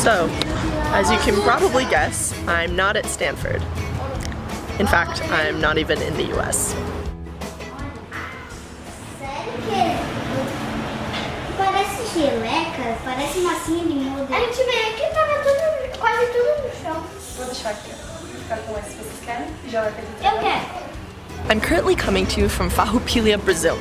So, as you can probably guess, I'm not at Stanford. In fact, I'm not even in the US. Parece geleca, parece massinha de muda. A gente veio aqui e tava tudo, quase tudo no chão. Vou deixar aqui, ó. Ficar com esse se vocês querem e já vai fazer. Eu quero. I'm currently coming to you from Farroupilha, Brazil.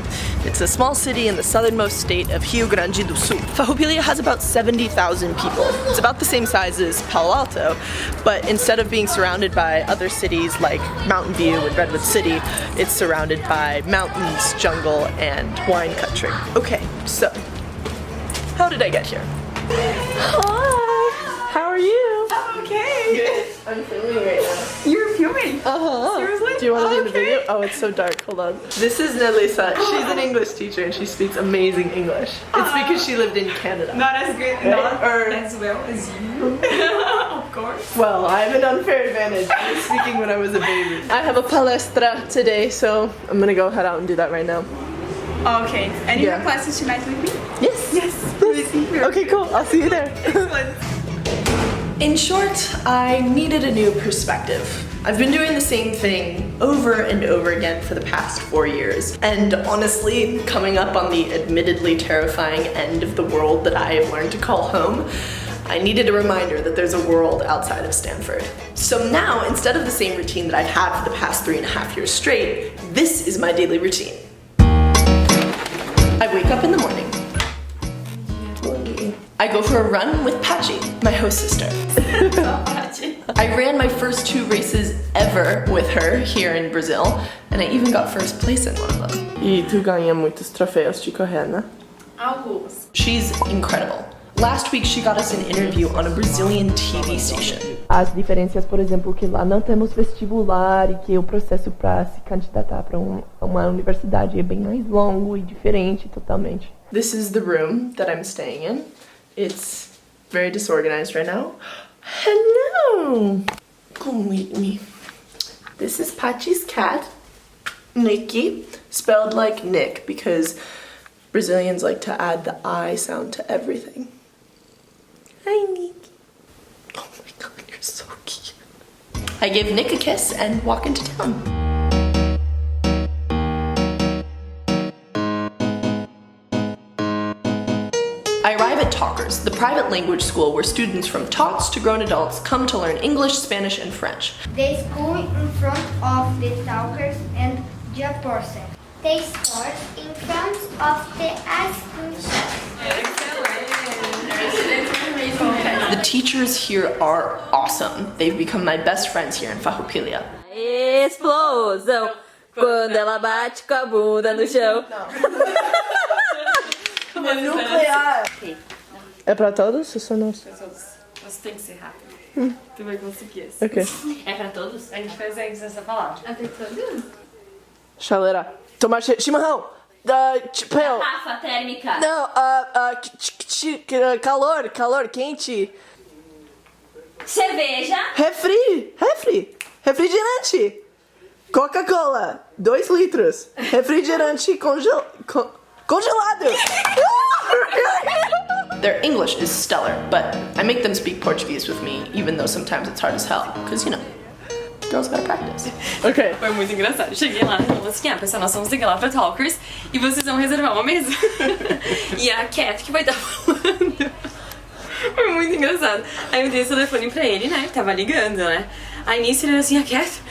It's a small city in the southernmost state of Rio Grande do Sul. Farroupilha has about 70,000 people. It's about the same size as Palo Alto, but instead of being surrounded by other cities like Mountain View and Redwood City, it's surrounded by mountains, jungle, and wine country. Okay, so, how did I get here? Hi! How are you? I'm okay. Good. I'm filming right now. You're filming? Uh-huh. Seriously? Do you want to be in the Okay. video? Oh, it's so dark. Hold on. This is Nelisa. She's an English teacher and she speaks amazing English. It's because she lived in Canada. Not as good, Right? not Or- as well as you. Of course. Well, I have an unfair advantage. I was speaking when I was a baby. I have a palestra today, so I'm gonna go head out and do that right now. Okay. And you Yeah. have classes tonight with me? Yes. Yes. Please. Okay, cool. I'll see you there. Excellent. In short, I needed a new perspective. I've been doing the same thing over and over again for the past 4 years, and honestly, coming up on the admittedly terrifying end of the world that I have learned to call home, I needed a reminder that there's a world outside of Stanford. So now, instead of the same routine that I've had for the past 3.5 years straight, this is my daily routine. I wake up in the morning. I go for a run with Pachi, my host sister. I ran my first 2 races ever with her here in Brazil, and I even got first place in one of them. E tu ganha muitos troféus de correr, né? Alguns. She's incredible. Last week she got us an interview on a Brazilian TV station. As diferenças, por exemplo, que lá não temos vestibular e que o processo para se candidatar para uma universidade é bem mais longo e diferente totalmente. This is the room that I'm staying in. It's very disorganized right now. Hello! Come meet me. This is Pachi's cat, Nikki, spelled like Nick because Brazilians like to add the I sound to everything. Hi, Nikki. Oh my god, you're so cute. I give Nick a kiss and walk into town. I arrive at Talkers, the private language school where students from tots to grown adults come to learn English, Spanish, and French. The school in front of the Talkers and the person. The stores in front of the ice cream shop. The teachers here are awesome. They've become my best friends here in Farroupilha. Explosão quando ela bate com a bunda no chão. Nuclear! É pra todos ou só nós? Você tem que ser rápido. Tu vai conseguir esse. Ok. É pra todos? A gente faz antes essa palavra. É pra todos? Chaleira. Tomar chimarrão. Chapéu. Rafa térmica. Não, calor, quente. Cerveja. Refrigerante. Coca-Cola, 2 litros. Refrigerante congelado. Their English is stellar, but I make them speak Portuguese with me, even though sometimes it's hard as hell, because, you know, girls gotta practice. Okay. Foi muito engraçado. Cheguei lá e falou assim, pessoal, nós vamos ligar lá pra Talkers e vocês vão reservar uma mesa. E a Cat que vai estar falando. Foi muito engraçado. Aí eu dei o telefone pra ele, né, que tava ligando, né. Aí nisso ele era assim, a Cat,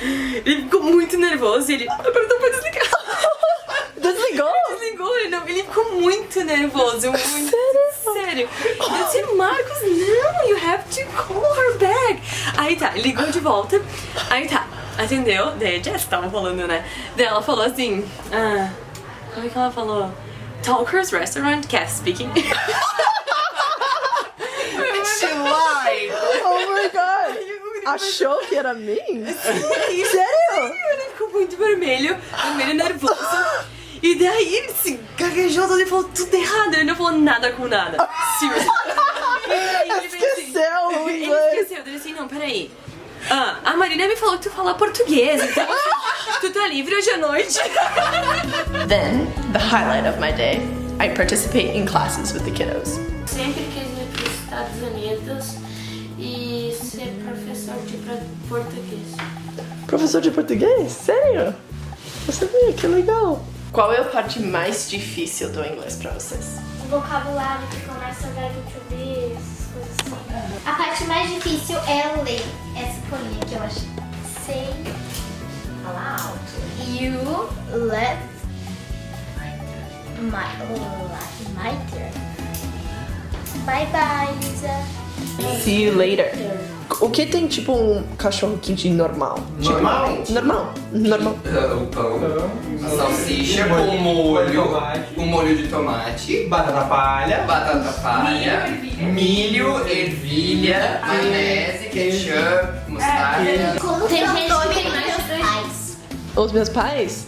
ele ficou muito nervoso e ele, agora não pode desligar. Desligou? Desligou, ele ficou muito nervoso, muito sério. Eu disse, Marcos, não, you have to call her back. Aí tá, ligou de volta, aí tá, atendeu, daí a Jess tava falando, né? Daí ela falou assim, como é que ela falou? Talkers Restaurant, Cat speaking. She lied! Oh my god! Achou que era mim? Sério? Ele ficou muito vermelho nervoso. E daí ele se gaguejou todo e falou tudo errado. Ele não falou nada com nada. Seriously. E daí ele fez assim, Esqueceu o Ele inglês. esqueceu, ele disse assim, não, peraí. A Marina me falou que tu fala português, então tu tá livre hoje à noite. Then, the highlight of my day, I participate in classes with the kiddos. Sempre quis ir para os Estados Unidos e ser professor de português. Professor de português? Sério? Eu sabia, que legal. Qual é a parte mais difícil do inglês pra vocês? O vocabulário que começa verbo to be, essas coisas assim. A parte mais difícil é ler essa folhinha que eu achei. Say, fala alto. You let my turn. Bye bye, Isa. See you later. O que tem tipo um cachorro quente normal? Normal? Tipo, normal. O pão, a salsicha com molho de tomate, batata palha, milho, ervilha, maionese, ketchup, mostarda. Como Tem que é o gente nome que tem dos mais meus dois. pais? Os meus pais?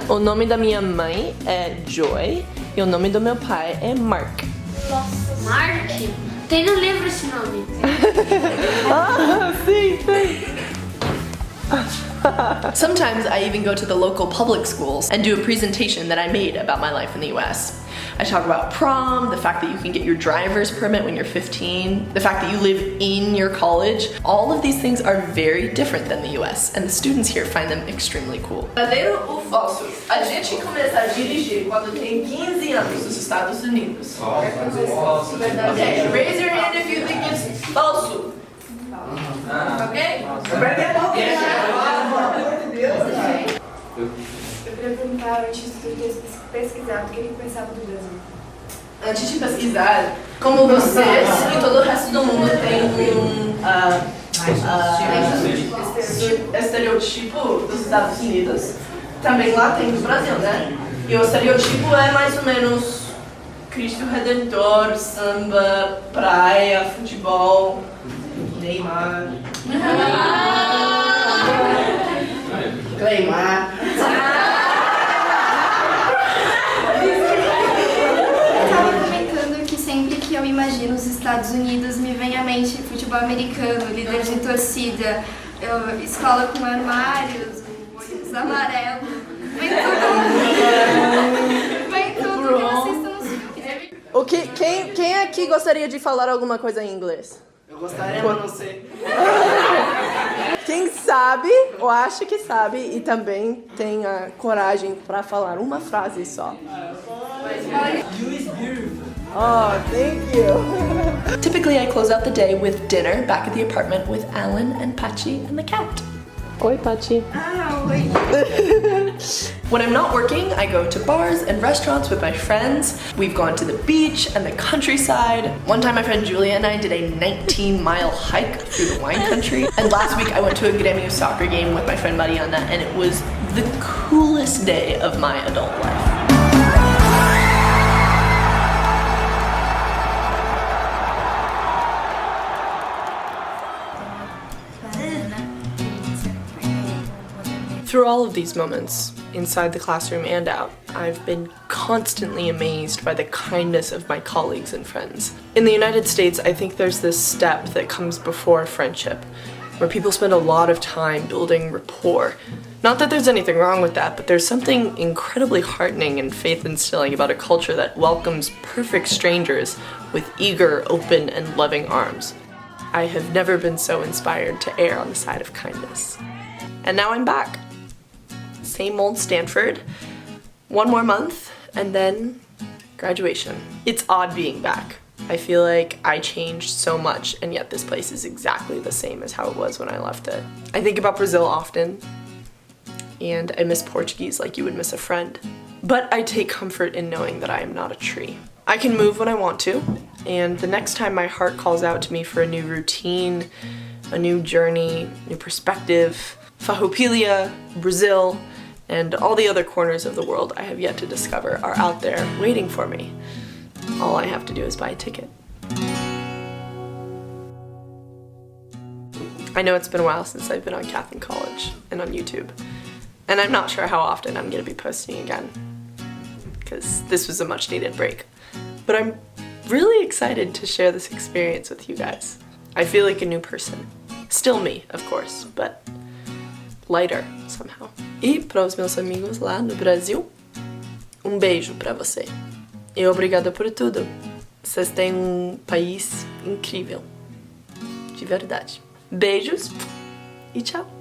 O nome da minha mãe é Joy e o nome do meu pai é Mark. Nossa. Mark? Tem no livro esse nome. Ah, sim. Sometimes I even go to the local public schools and do a presentation that I made about my life in the US. I talk about prom, the fact that you can get your driver's permit when you're 15, the fact that you live in your college. All of these things are very different than the US, and the students here find them extremely cool. Verdadeiro ou falso? A gente começa a dirigir quando tem 15 anos nos Estados Unidos. Okay, raise your hand if you think it's falso. Okay? Eu queria perguntar, antes de ter pesquisado, o que ele pensava do Brasil? Antes de pesquisar, como vocês e todo o resto do mundo tem um estereotipo dos Estados Unidos, também lá tem do Brasil, né? E o estereotipo é mais ou menos Cristo Redentor, samba, praia, futebol, Neymar. Neymar. Eu tava comentando que sempre que eu imagino os Estados Unidos me vem à mente futebol americano, líder de torcida, escola com armários, olhos amarelos. Vem tudo que eu assisto nos filmes. Quem aqui gostaria de falar alguma coisa em inglês? Eu gostaria, mas não sei. Quem sabe, ou acha que sabe, e também tem a coragem para falar uma frase só. You is beautiful. Oh, thank you. Typically, I close out the day with dinner back at the apartment with Alan and Pachi and the cat. Oi, Pachi. Ah, oi. When I'm not working, I go to bars and restaurants with my friends. We've gone to the beach and the countryside. One time my friend Julia and I did a 19-mile hike through the wine country. And last week I went to a Grêmio soccer game with my friend Mariana, and it was the coolest day of my adult life. Through all of these moments, inside the classroom and out, I've been constantly amazed by the kindness of my colleagues and friends. In the United States, I think there's this step that comes before friendship, where people spend a lot of time building rapport. Not that there's anything wrong with that, but there's something incredibly heartening and faith-instilling about a culture that welcomes perfect strangers with eager, open, and loving arms. I have never been so inspired to err on the side of kindness. And now I'm back. Same old Stanford, one more month, and then graduation. It's odd being back. I feel like I changed so much, and yet this place is exactly the same as how it was when I left it. I think about Brazil often, and I miss Portuguese like you would miss a friend. But I take comfort in knowing that I am not a tree. I can move when I want to, and the next time my heart calls out to me for a new routine, a new journey, new perspective, Farroupilha, Brazil, and all the other corners of the world I have yet to discover are out there waiting for me. All I have to do is buy a ticket. I know it's been a while since I've been on Catholic College and on YouTube, and I'm not sure how often I'm going to be posting again, because this was a much needed break. But I'm really excited to share this experience with you guys. I feel like a new person. Still me, of course, but lighter somehow. E para os meus amigos lá no Brasil, beijo para você. E obrigada por tudo. Vocês têm país incrível. de verdade. Beijos e tchau!